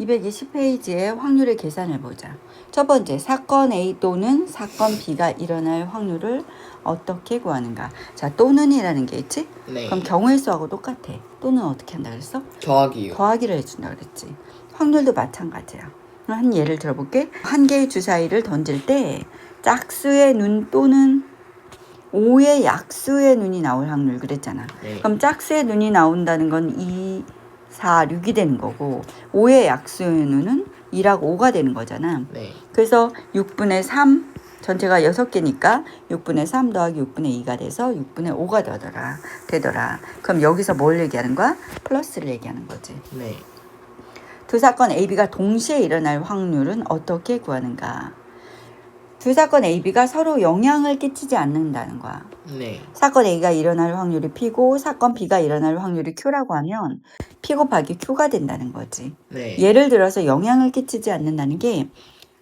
220페이지의 확률의 계산을 보자. 첫 번째, 사건 A 또는 사건 B가 일어날 확률을 어떻게 구하는가. 자, 또는이라는 게 있지? 네. 그럼 경우의 수하고 똑같아. 또는 어떻게 한다 그랬어? 더하기요. 더하기를 해준다 그랬지. 확률도 마찬가지야. 한 예를 들어볼게. 한 개의 주사위를 던질 때 짝수의 눈 또는 5의 약수의 눈이 나올 확률 그랬잖아. 네. 그럼 짝수의 눈이 나온다는 건 2, 4, 6이 되는 거고 5의 약수의 눈은 2라고 5가 되는 거잖아. 네. 그래서 6분의 3 전체가 6개니까 6분의 3 더하기 6분의 2가 돼서 6분의 5가 되더라. 그럼 여기서 뭘 얘기하는 거야? 플러스를 얘기하는 거지. 네. 두 사건 A, B가 동시에 일어날 확률은 어떻게 구하는가? 두 사건 A, B가 서로 영향을 끼치지 않는다는 거야. 네. 사건 A가 일어날 확률이 P고 사건 B가 일어날 확률이 Q라고 하면 P 곱하기 Q가 된다는 거지. 네. 예를 들어서 영향을 끼치지 않는다는 게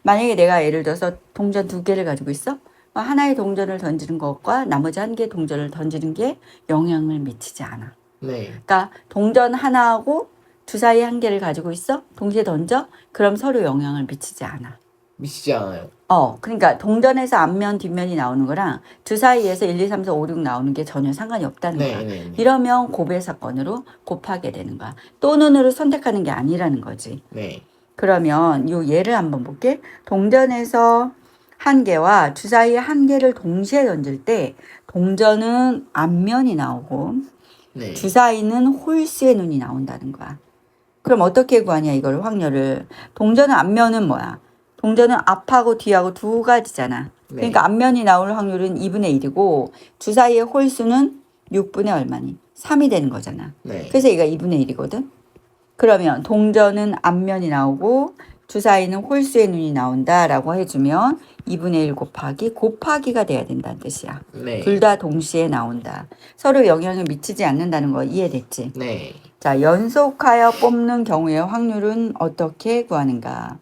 만약에 내가 예를 들어서 동전 2개를 가지고 있어. 하나의 동전을 던지는 것과 나머지 한 개의 동전을 던지는 게 영향을 미치지 않아. 네. 그러니까 동전 하나하고 주사위 한 개를 가지고 있어. 동시에 던져. 그럼 서로 영향을 미치지 않아. 미치지 않아요. 그러니까 동전에서 앞면 뒷면이 나오는 거랑 주사위에서 1, 2, 3, 4, 5, 6 나오는 게 전혀 상관이 없다는 네, 거야. 네, 네. 이러면 고배 사건으로 곱하게 되는 거야. 또는으로 선택하는 게 아니라는 거지. 네. 그러면 이 예를 한번 볼게. 동전에서 한 개와 주사위 한 개를 동시에 던질 때 동전은 앞면이 나오고 네. 주사위는 홀수의 눈이 나온다는 거야. 그럼 어떻게 구하냐 이걸 확률을. 동전은 앞면은 뭐야? 동전은 앞하고 뒤하고 두 가지잖아. 네. 그러니까 앞면이 나올 확률은 2분의 1이고 주사위의 홀수는 6분의 얼마니? 3이 되는 거잖아. 네. 그래서 얘가 2분의 1이거든. 그러면 동전은 앞면이 나오고 주사위는 홀수의 눈이 나온다라고 해주면 2분의 1 곱하기가 돼야 된다는 뜻이야. 네. 둘 다 동시에 나온다. 서로 영향을 미치지 않는다는 거 이해됐지? 네. 자, 연속하여 뽑는 경우의 확률은 어떻게 구하는가?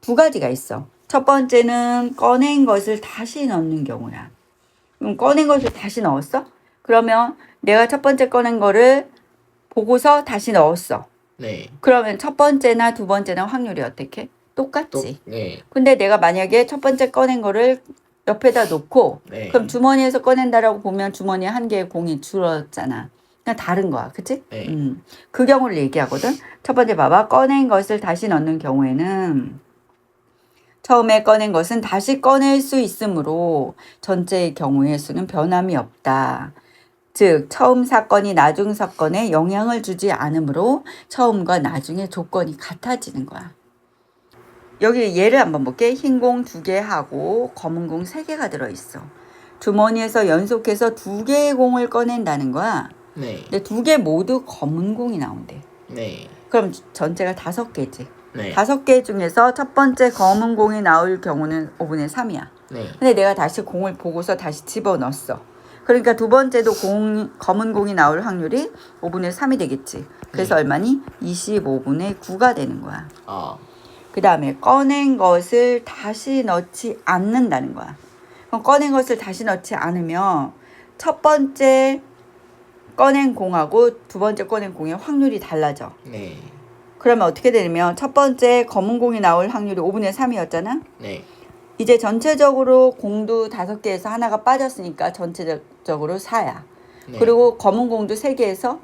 두 가지가 있어. 첫 번째는 꺼낸 것을 다시 넣는 경우야. 그럼 꺼낸 것을 다시 넣었어? 그러면 내가 첫 번째 꺼낸 거를 보고서 다시 넣었어. 네. 그러면 첫 번째나 두 번째나 확률이 어떻게? 똑같지. 네. 근데 내가 만약에 첫 번째 꺼낸 거를 옆에다 놓고 네. 그럼 주머니에서 꺼낸다라고 보면 주머니에 한 개의 공이 줄었잖아. 그냥 다른 거야. 그치? 네. 그 경우를 얘기하거든. 첫 번째 봐봐. 꺼낸 것을 다시 넣는 경우에는 처음에 꺼낸 것은 다시 꺼낼 수 있으므로 전체의 경우의 수는 변함이 없다. 즉 처음 사건이 나중 사건에 영향을 주지 않으므로 처음과 나중의 조건이 같아지는 거야. 여기 예를 한번 볼게. 흰 공 2개 하고 검은 공 3개가 들어있어. 주머니에서 연속해서 2개의 공을 꺼낸다는 거야. 네. 근데 2개 모두 검은 공이 나온대. 네. 그럼 전체가 5개지. 네. 5개 중에서 첫 번째 검은 공이 나올 경우는 5분의 3이야. 네. 근데 내가 다시 공을 보고서 다시 집어넣었어. 그러니까 두 번째도 검은 공이 나올 확률이 5분의 3이 되겠지. 그래서 얼마니? 25분의 9가 되는 거야. 그 다음에 꺼낸 것을 다시 넣지 않는다는 거야. 그럼 꺼낸 것을 다시 넣지 않으면 첫 번째 꺼낸 공하고 두 번째 꺼낸 공의 확률이 달라져. 네. 그러면 어떻게 되냐면 첫 번째 검은 공이 나올 확률이 5분의 3이었잖아. 네. 이제 전체적으로 공도 5개에서 하나가 빠졌으니까 전체적으로 4야. 네. 그리고 검은 공도 3개에서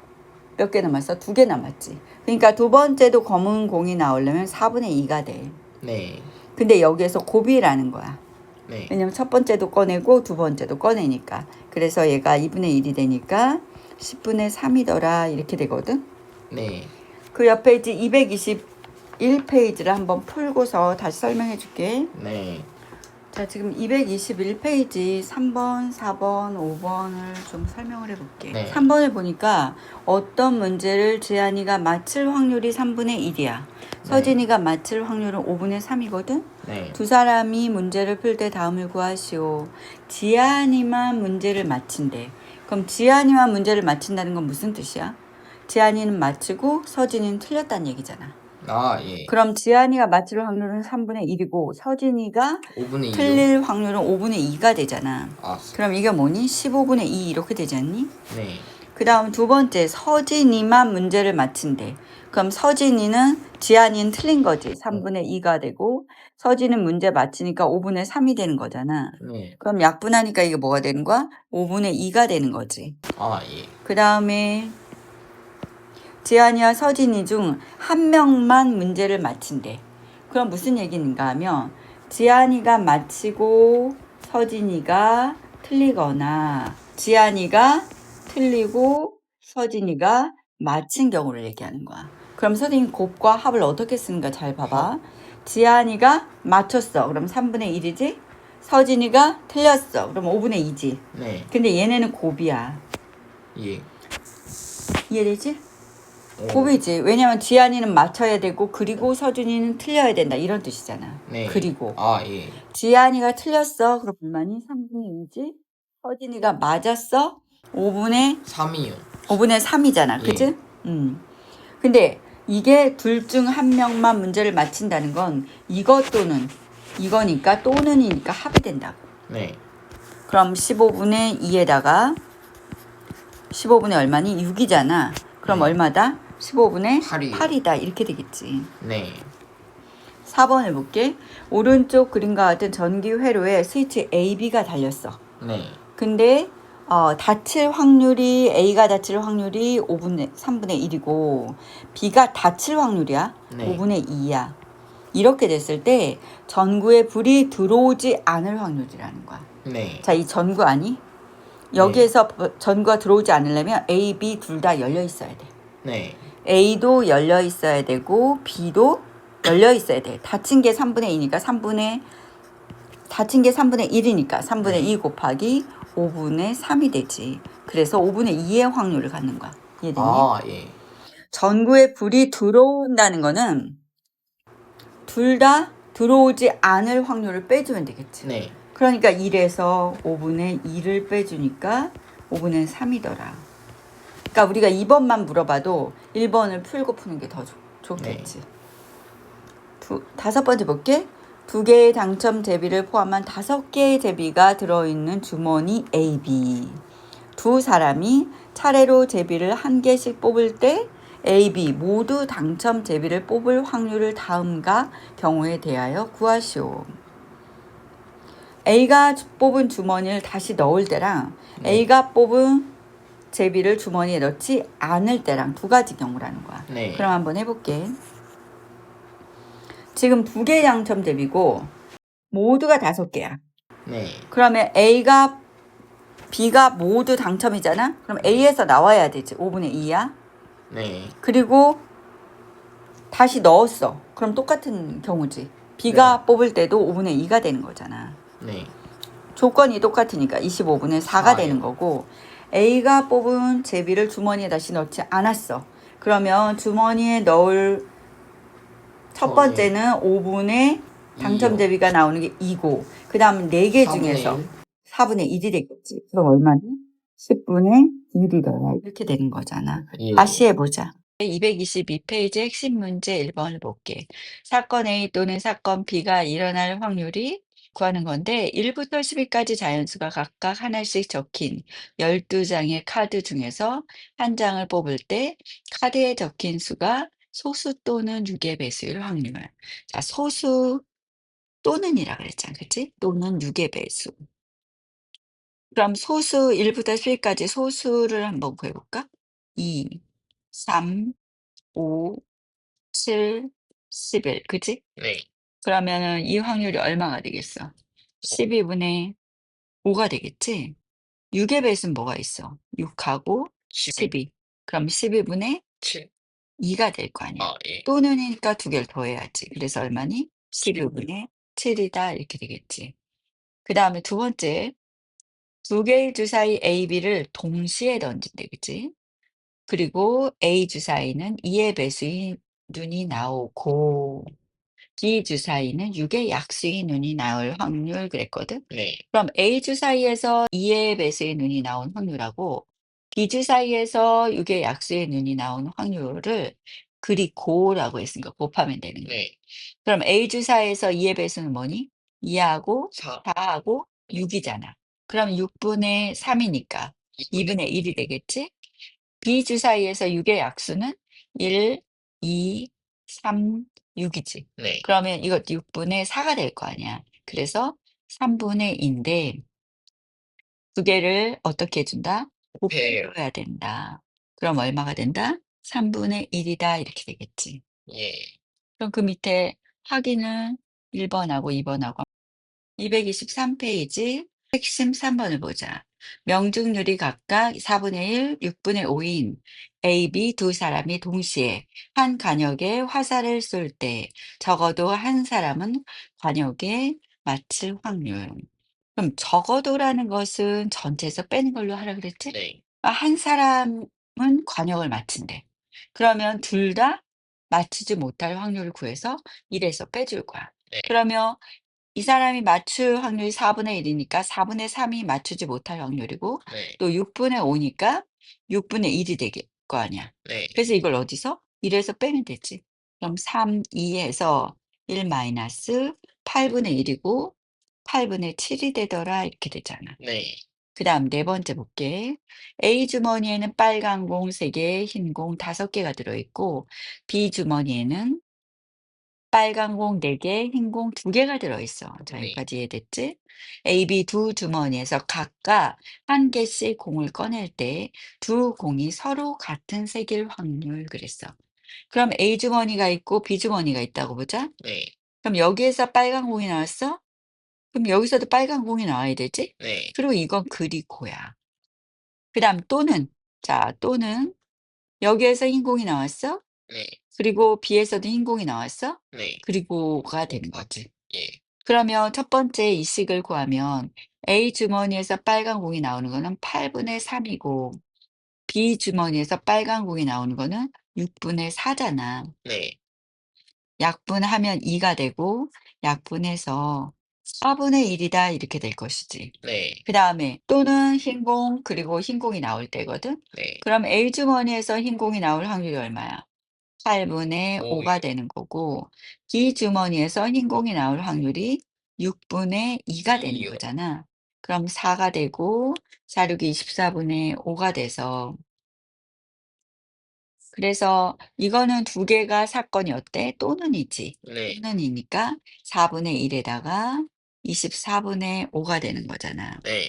몇 개 남았어? 2개 남았지. 그러니까 두 번째도 검은 공이 나오려면 4분의 2가 돼. 네. 근데 여기에서 곱이라는 거야. 네. 왜냐면 첫 번째도 꺼내고 두 번째도 꺼내니까. 그래서 얘가 2분의 1이 되니까 10분의 3이더라 이렇게 되거든. 네. 그 옆에 이제 221페이지를 한번 풀고서 다시 설명해 줄게. 네. 자, 지금 221페이지 3번, 4번, 5번을 좀 설명을 해볼게. 네. 3번을 보니까 어떤 문제를 지한이가 맞힐 확률이 3분의 1이야. 서진이가 맞힐 확률은 5분의 3이거든. 네. 두 사람이 문제를 풀 때 다음을 구하시오. 지한이만 문제를 맞힌대. 그럼 지한이만 문제를 맞힌다는 건 무슨 뜻이야? 지한이는 맞히고 서진이는 틀렸다는 얘기잖아. 예. 그럼 지한이가 맞힐 확률은 3분의 1이고 서진이가 5분의 2요. 틀릴 확률은 5분의 2가 되잖아. 그럼 이게 뭐니? 15분의 2 이렇게 되지 않니? 네. 그다음 두 번째 서진이만 문제를 맞힌대. 그럼 서진이는 지한이는 틀린 거지. 3분의 2가 되고 서진은 문제 맞히니까 5분의 3이 되는 거잖아. 네. 그럼 약분하니까 이게 뭐가 되는 거야? 5분의 2가 되는 거지. 아, 예. 그다음에 지한이와 서진이 중 한 명만 문제를 맞힌대. 그럼 무슨 얘기인가 하면 지한이가 맞히고 서진이가 틀리거나 지한이가 틀리고 서진이가 맞힌 경우를 얘기하는 거야. 그럼 선생님 곱과 합을 어떻게 쓰는가 잘 봐봐. 지한이가 맞췄어. 그럼 3분의 1이지. 서진이가 틀렸어. 그럼 5분의 2지. 네. 근데 얘네는 곱이야. 예. 이해되지? 오. 곱이지. 왜냐면 지한이는 맞춰야 되고 그리고 서준이는 틀려야 된다. 이런 뜻이잖아. 네. 그리고 아, 예. 지한이가 틀렸어. 그럼 얼마니? 3분의 2지. 서진이가 맞았어. 5분의 3이요. 3이잖아. 예. 그치? 근데 이게 둘 중 한 명만 문제를 맞힌다는 건 이거 또는 이거니까 또는이니까 합이 된다고. 네. 그럼 15분의 2에다가 15분의 얼마니? 6이잖아. 그럼 네. 얼마다? 15분의 8이요. 8이다. 이렇게 되겠지. 네. 4번을 볼게. 오른쪽 그림과 같은 전기 회로에 스위치 A, B가 달렸어. 네. 근데 닫힐 확률이 A가 닫힐 확률이 3분의 1이고 B가 닫힐 확률이야. 네. 5분의 2야. 이렇게 됐을 때 전구에 불이 들어오지 않을 확률이라는 거야. 네. 자, 이 전구 아니? 여기에서 전구가 들어오지 않으려면 A, B 둘 다 열려 있어야 돼. 네. A도 열려 있어야 되고 B도 열려 있어야 돼. 닫힌 게 3분의 2니까 닫힌 게 3분의 1이니까 3분의 2 곱하기 5분의 3이 되지. 그래서 5분의 2의 확률을 갖는 거야. 이해됐니? 아, 예. 전구에 불이 들어온다는 거는 둘 다 들어오지 않을 확률을 빼주면 되겠지. 네. 그러니까 1에서 5분의 2를 빼주니까 5분의 3이더라. 그러니까 우리가 2번만 물어봐도 1번을 풀고 푸는 게 더 좋겠지. 다섯 번째 볼게. 2개의 당첨 제비를 포함한 5개의 제비가 들어있는 주머니 A, B. 두 사람이 차례로 제비를 한 개씩 뽑을 때 A, B 모두 당첨 제비를 뽑을 확률을 다음과 경우에 대하여 구하시오. A가 뽑은 주머니를 다시 넣을 때랑 A가 뽑은 제비를 주머니에 넣지 않을 때랑 두 가지 경우라는 거야. 네. 그럼 한번 해볼게. 지금 2개의 당첨 제비고 모두가 5개야. 네. 그러면 A가 B가 모두 당첨이잖아. 그럼 A에서 나와야 되지. 5분의 2야. 네. 그리고 다시 넣었어. 그럼 똑같은 경우지. B가 뽑을 때도 5분의 2가 되는 거잖아. 네. 조건이 똑같으니까 25분의 4가 되는 4요. 거고 A가 뽑은 제비를 주머니에 다시 넣지 않았어. 그러면 주머니에 넣을 첫 번째는 5분의 당첨 2요. 제비가 나오는 게 2고 그 다음 4개 4분의 중에서 1. 4분의 1이 되겠지. 그럼 얼마니? 10분의 1이다. 이렇게 되는 거잖아. 예. 다시 해보자. 222페이지 핵심 문제 1번을 볼게. 사건 A 또는 사건 B가 일어날 확률이 구하는 건데 1부터 10까지 자연수가 각각 하나씩 적힌 12장의 카드 중에서 한 장을 뽑을 때 카드에 적힌 수가 소수 또는 6의 배수일 확률. 자, 소수 또는이라 그랬잖아. 그치? 또는 6의 배수. 그럼 소수 1부터 10까지 소수를 한번 구해볼까? 2, 3, 5, 7, 11. 그치? 네. 그러면은 이 확률이 얼마가 되겠어? 12분의 5가 되겠지? 6의 배수는 뭐가 있어? 6하고 12. 그럼 12분의 7. 2가 될 거 아니야. 아, 예. 또는이니까 두 개를 더해야지. 그래서 얼마니? 12분의 7이다. 이렇게 되겠지. 그 다음에 두 번째. 2개의 주사위 A, B를 동시에 던진대. 그치? 그리고 A 주사위는 2의 배수인 눈이 나오고 B 주사위는 6의 약수인 눈이 나올 확률 그랬거든. 네. 그럼 A 주사위에서 2의 배수의 눈이 나온 확률하고 B 주사위에서 6의 약수의 눈이 나온 확률을 그리고라고 했으니까 곱하면 되는 거야. 네. 그럼 A 주사위에서 2의 배수는 뭐니? 2하고 4. 4하고 6이잖아. 그럼 6분의 3이니까 2분의 1이 되겠지? 비주 사이에서 6의 약수는 1, 2, 3, 6이지. 네. 그러면 이것 6분의 4가 될 거 아니야. 그래서 3분의 2인데 두 개를 어떻게 해 준다? 곱해요. 곱해줘야 된다. 그럼 얼마가 된다? 3분의 1이다 이렇게 되겠지. 예. 그럼 그 밑에 확인은 1번하고 2번하고 223페이지 핵심 3번을 보자. 명중률이 각각 4분의 1, 6분의 5인 A, B 두 사람이 동시에 한 관역에 화살을 쏠 때 적어도 한 사람은 관역에 맞힐 확률. 그럼 적어도라는 것은 전체에서 빼는 걸로 하라 그랬지? 네. 한 사람은 관역을 맞춘대. 그러면 둘 다 맞추지 못할 확률을 구해서 1에서 빼줄 거야. 네. 그러면 이 사람이 맞출 확률이 4분의 1이니까 4분의 3이 맞추지 못할 확률이고 네. 또 6분의 5니까 6분의 1이 될 거 아니야. 네. 그래서 이걸 어디서? 1에서 빼면 되지. 그럼 3, 2에서 1 마이너스 8분의 1이고 8분의 7이 되더라 이렇게 되잖아. 네. 그다음 네 번째 볼게. A 주머니에는 빨간 공 3개, 흰 공 5개가 들어있고 B 주머니에는 빨간 공 4개, 흰 공 2개가 들어있어. 자, 네. 여기까지 이해됐지? A, B 두 주머니에서 각각 한 개씩 공을 꺼낼 때 두 공이 서로 같은 색일 확률 그랬어. 그럼 A 주머니가 있고 B 주머니가 있다고 보자. 네. 그럼 여기에서 빨간 공이 나왔어? 그럼 여기서도 빨간 공이 나와야 되지? 네. 그리고 이건 그리고야. 그다음 또는 자, 또는 여기에서 흰 공이 나왔어? 네. 그리고 B에서도 흰 공이 나왔어? 네. 그리고가 되는 거지. 예. 그러면 첫 번째 이식을 구하면 A 주머니에서 빨간 공이 나오는 거는 8분의 3이고 B 주머니에서 빨간 공이 나오는 거는 6분의 4잖아. 네. 약분하면 2가 되고 약분해서 4분의 1이다 이렇게 될 것이지. 네. 그다음에 또는 흰 공 그리고 흰 공이 나올 때거든. 네. 그럼 A 주머니에서 흰 공이 나올 확률이 얼마야? 8분의 5 5가 되는 거고 B 주머니에서 흰 공이 나올 확률이 6분의 2가 되는 2요. 거잖아. 그럼 4가 되고 4, 6이 24분의 5가 돼서 그래서 이거는 두 개가 사건이 어때? 또는이지. 네. 또는이니까 4분의 1에다가 24분의 5가 되는 거잖아. 네.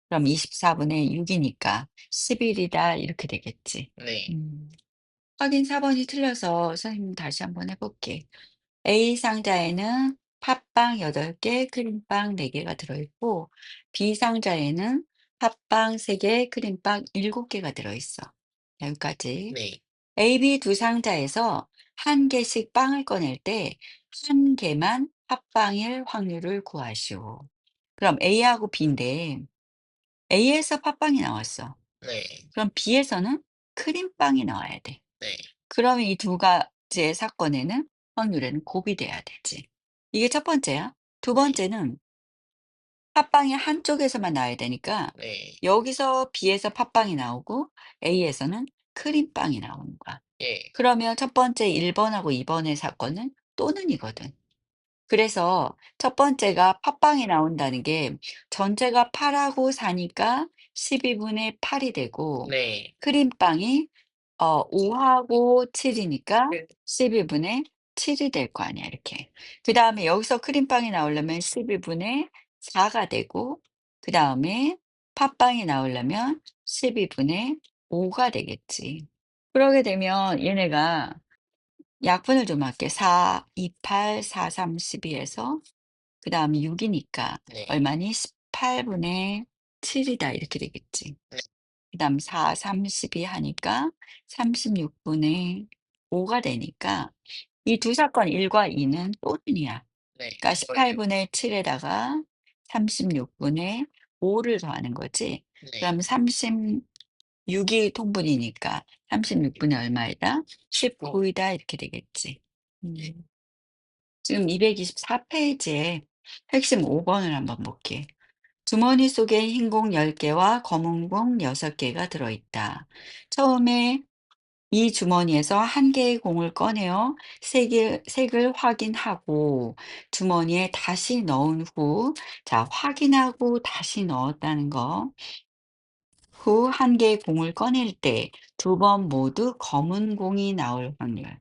그럼 24분의 6이니까 11이다 이렇게 되겠지. 네. 확인 4번이 틀려서 선생님 다시 한번 해볼게. A 상자에는 팥빵 8개, 크림빵 4개가 들어있고 B 상자에는 팥빵 3개, 크림빵 7개가 들어있어. 여기까지. 네. A, B 두 상자에서 한 개씩 빵을 꺼낼 때 한 개만 팥빵일 확률을 구하시오. 그럼 A하고 B인데 A에서 팥빵이 나왔어. 네. 그럼 B에서는 크림빵이 나와야 돼. 네. 그러면 이 두 가지의 사건에는 확률에는 곱이 돼야 되지. 이게 첫 번째야. 두 네. 번째는 팥빵이 한쪽에서만 나와야 되니까 네. 여기서 B에서 팥빵이 나오고 A에서는 크림빵이 나오는 거야. 예. 그러면 첫 번째 1번하고 2번의 사건은 또는이거든. 그래서 첫 번째가 팥빵이 나온다는 게 전체가 8하고 4니까 12분의 8이 되고 네. 크림빵이 5하고 7이니까 12분의 7이 될 거 아니야 이렇게. 그다음에 여기서 크림빵이 나오려면 12분의 4가 되고 그다음에 팥빵이 나오려면 12분의 5가 되겠지. 그러게 되면 얘네가 약분을 좀 할게. 4, 2, 8, 4, 3, 12에서 그다음에 6이니까 네. 얼마니? 18분의 7이다 이렇게 되겠지. 네. 그다음 4, 32 하니까 36분의 5가 되니까 이 두 사건 1과 2는 또는이야. 네. 그러니까 그걸요. 18분의 7에다가 36분의 5를 더하는 거지. 네. 그럼 36이 통분이니까 36분의 얼마이다? 19이다 이렇게 되겠지. 음. 지금 224페이지에 핵심 5번을 한번 볼게. 주머니 속에 흰 공 10개와 검은 공 6개가 들어있다. 처음에 이 주머니에서 한 개의 공을 꺼내어 색을 확인하고 주머니에 다시 넣은 후, 자, 확인하고 다시 넣었다는 거. 후 한 개의 공을 꺼낼 때 두 번 모두 검은 공이 나올 확률.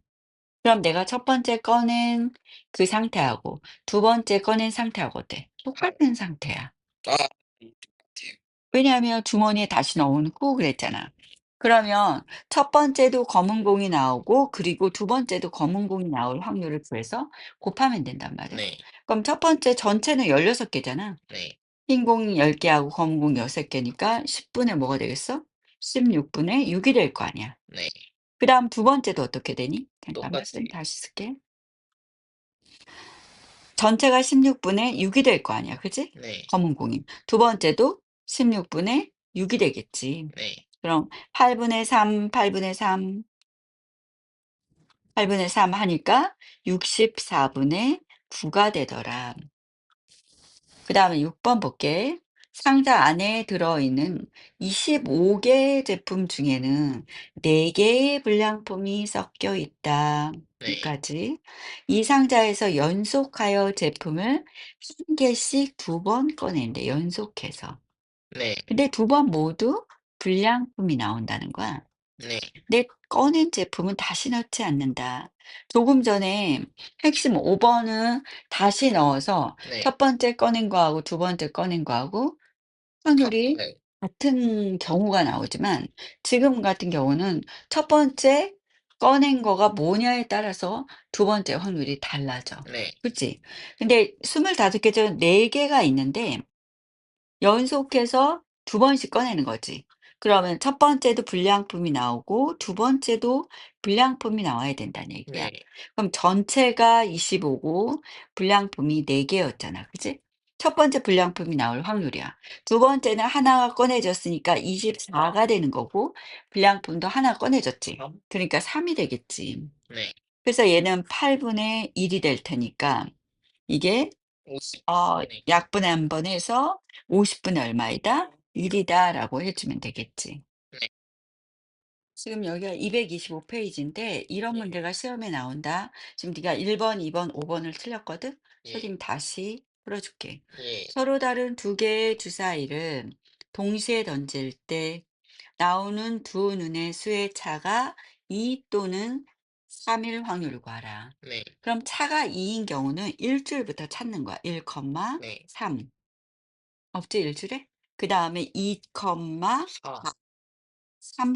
그럼 내가 첫 번째 꺼낸 그 상태하고 두 번째 꺼낸 상태하고 어때? 똑같은 상태야. 아, 같아요. 왜냐하면 주머니에 다시 넣은 후 그랬잖아. 그러면 첫 번째도 검은 공이 나오고 그리고 두 번째도 검은 공이 나올 확률을 구해서 곱하면 된단 말이야. 네, 그럼 첫 번째 전체는 16개잖아. 네, 흰 공 10개하고 검은 공 6개니까 10분의 뭐가 되겠어? 16분의 6이 될 거 아니야. 네. 그다음 두 번째도 어떻게 되니? 잠깐만 똑같이. 쌤 다시 쓸게. 전체가 16분의 6이 될 거 아니야. 그지? 네, 검은 공이. 두 번째도 16분의 6이 되겠지. 네, 그럼 8분의 3, 8분의 3, 8분의 3 하니까 64분의 9가 되더라. 그 다음에 6번 볼게. 상자 안에 들어있는 25개 제품 중에는 4개의 불량품이 섞여 있다. 네, 여기까지. 이 상자에서 연속하여 제품을 한 개씩 두 번 꺼낸대, 연속해서. 네, 근데 두 번 모두 불량품이 나온다는 거야. 네, 내 꺼낸 제품은 다시 넣지 않는다. 조금 전에 핵심 5번은 다시 넣어서 네. 첫 번째 꺼낸 거하고 두 번째 꺼낸 거하고 확률이 같아요. 같은 경우가 나오지만 지금 같은 경우는 첫 번째 꺼낸 거가 뭐냐에 따라서 두 번째 확률이 달라져. 네, 그치? 근데 25개 중 4개가 있는데 연속해서 두 번씩 꺼내는 거지. 그러면 첫 번째도 불량품이 나오고 두 번째도 불량품이 나와야 된다는 얘기야. 네, 그럼 전체가 25고 불량품이 4개였잖아. 그치? 첫 번째 불량품이 나올 확률이야. 두 번째는 하나가 꺼내졌으니까 24가 되는 거고 불량품도 하나 꺼내졌지. 삼? 그러니까 3이 되겠지. 네. 그래서 얘는 8분의 1이 될 테니까 이게 50. 네, 약분의 한 번 해서 50분의 얼마이다? 1이다라고 해 주면 되겠지. 네, 지금 여기가 225 페이지인데 이런 예, 문제가 시험에 나온다. 지금 네가 1 번, 2 번, 5 번을 틀렸거든. 예, 선생님이 다시 풀어 줄게. 예, 서로 다른 두 개의 주사위를 동시에 던질 때 나오는 두 눈의 수의 차가 2 또는 3일 확률을 구하라. 네, 그럼 차가 2인 경우는 1 줄부터 찾는 거야. 1,3 네. 없지 1 줄에? 그다음에 2, 4, 3,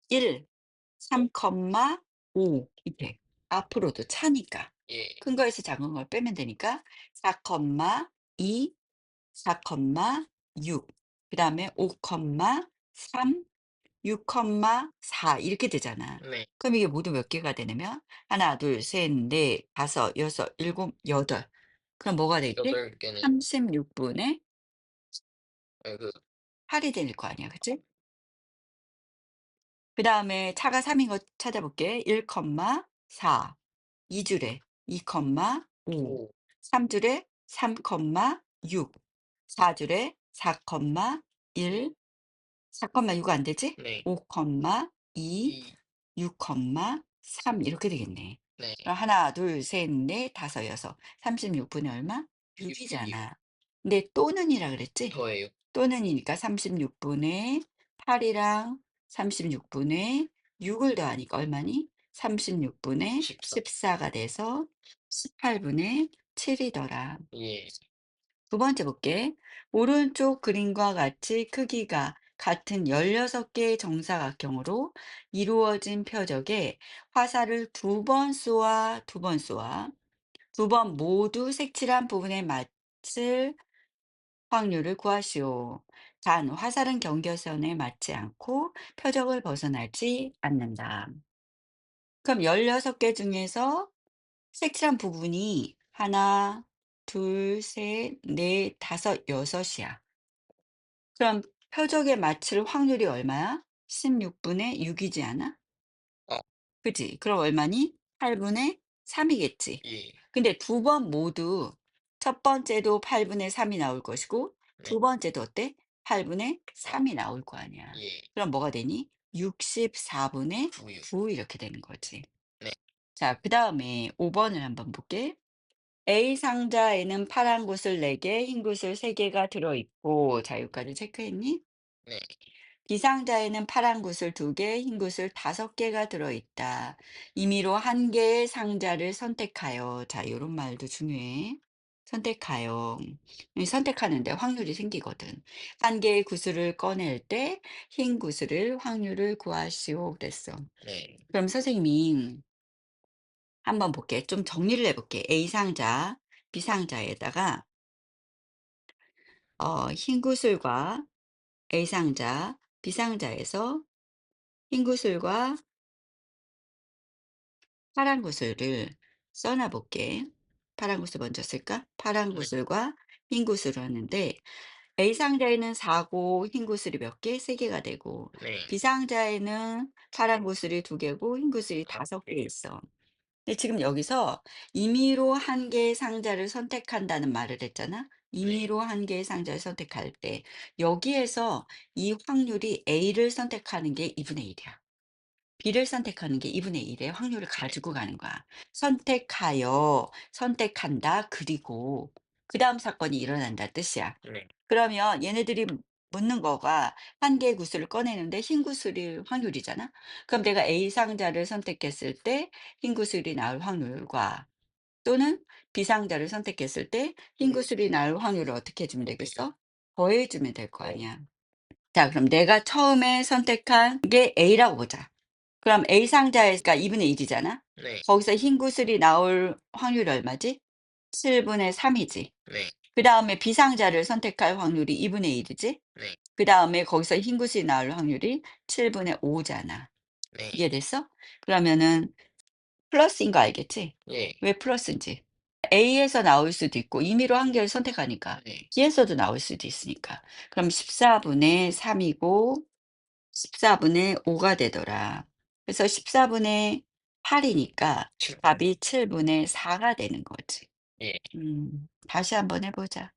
1, 3, 5 이렇게 앞으로도 차니까. 예, 큰 거에서 작은 걸 빼면 되니까 4, 2, 4, 6 그다음에 5, 3, 6, 4 이렇게 되잖아. 네. 그럼 이게 모두 몇 개가 되냐면 하나, 둘, 셋, 넷, 다섯, 여섯, 일곱, 여덟. 그럼 뭐가 되지? 8개는 36분의 그 8이 될 거 아니야. 그치? 그다음에 차가 3인 거 찾아볼게. 1, 4 2 줄에 2, 5 5, 3 줄에 3, 6 4 줄에 4, 1 4, 6 안 되지? 네, 5, 2 2, 6, 3 이렇게 되겠네. 네. 그럼 하나, 둘, 셋, 넷, 다섯, 여섯. 36 분의 얼마? 6 6, 6이요. 이잖아. 근데 또는이라 그랬지? 더해요. 또는이니까 36 분의 8 이랑 36 분의 6을 더하니까 얼마니? 36 분의 14. 14가 돼서 18 분의 7이더라. 예, 두 번째 볼게. 오른쪽 그림과 같이 크기가 같은 16개의 정사각형으로 이루어진 표적에 화살을 두 번 쏘아 두 번 쏘아 두 번 모두 색칠한 부분에 맞을 확률을 구하시오. 단, 화살은 경계선에 맞지 않고 표적을 벗어나지 않는다. 그럼 16개 중에서 색칠한 부분이 하나, 둘, 셋, 넷, 다섯, 여섯이야. 그럼 표적에 맞출 확률이 얼마야? 16분의 6이지 않아? 아, 그지? 그럼 얼마니? 8분의 3이겠지. 예, 근데 두 번 모두 첫 번째도 8분의 3이 나올 것이고 네, 두 번째도 어때? 8분의 3이 나올 거 아니야. 예, 그럼 뭐가 되니? 64분의 9요. 9 이렇게 되는 거지. 네, 자, 그다음에 5번을 한번 볼게. A 상자에는 파란 구슬 4개, 흰 구슬 3개가 들어 있고 자, 여기까지 체크했니? 네. 비상자에는 파란 구슬 2개, 흰 구슬 5개가 들어있다. 임의로 한 개의 상자를 선택하여. 자, 요런 말도 중요해. 선택하여. 이 선택하는데 확률이 생기거든. 한 개의 구슬을 꺼낼 때 흰 구슬을 확률을 구하시오. 그랬어. 네. 그럼 선생님이 한번 볼게. 좀 정리를 해볼게. A 상자, B 상자에다가 흰 구슬과 A 상자, B 상자에서 흰 구슬과 파란 구슬을 써놔 볼게. 파란 구슬 먼저 쓸까? 파란 네. 구슬과 흰 구슬을 하는데 A 상자에는 4고 흰 구슬이 몇 개? 3개가 되고 네. B 상자에는 파란 구슬이 2개고 흰 구슬이 5개 있어. 근데 지금 여기서 임의로 한 개의 상자를 선택한다는 말을 했잖아. 임의로 한 개의 상자를 선택할 때 여기에서 이 확률이 A를 선택하는 게 2분의 1이야. B를 선택하는 게 2분의 1의 확률을 가지고 가는 거야. 선택하여, 선택한다, 그리고 그다음 사건이 일어난다 뜻이야. 네. 그러면 얘네들이 묻는 거가 한 개의 구슬을 꺼내는데 흰 구슬이 확률이잖아. 그럼 내가 A 상자를 선택했을 때 흰 구슬이 나올 확률과 또는 B 상자를 선택했을 때 흰 구슬이 나올 확률을 어떻게 해 주면 되겠어? 더해 주면 될 거 아니야. 자, 그럼 내가 처음에 선택한 게 A라고 보자. 그럼 A 상자에가 2분의 1이잖아. 네. 거기서 흰 구슬이 나올 확률이 얼마지? 7분의 3이지. 네. 그다음에 B 상자를 선택할 확률이 2분의 1이지. 네. 그다음에 거기서 흰 구슬이 나올 확률이 7분의 5잖아. 네. 이해됐어? 그러면은 플러스인 거 알겠지? 예. 왜 플러스인지. A에서 나올 수도 있고 임의로 한 개를 선택하니까 네. B에서도 나올 수도 있으니까. 그럼 14분의 3이고 14분의 5가 되더라. 그래서 14분의 8이니까 칠 답이 7분의 4가 되는 거지. 예. 다시 한번 해보자.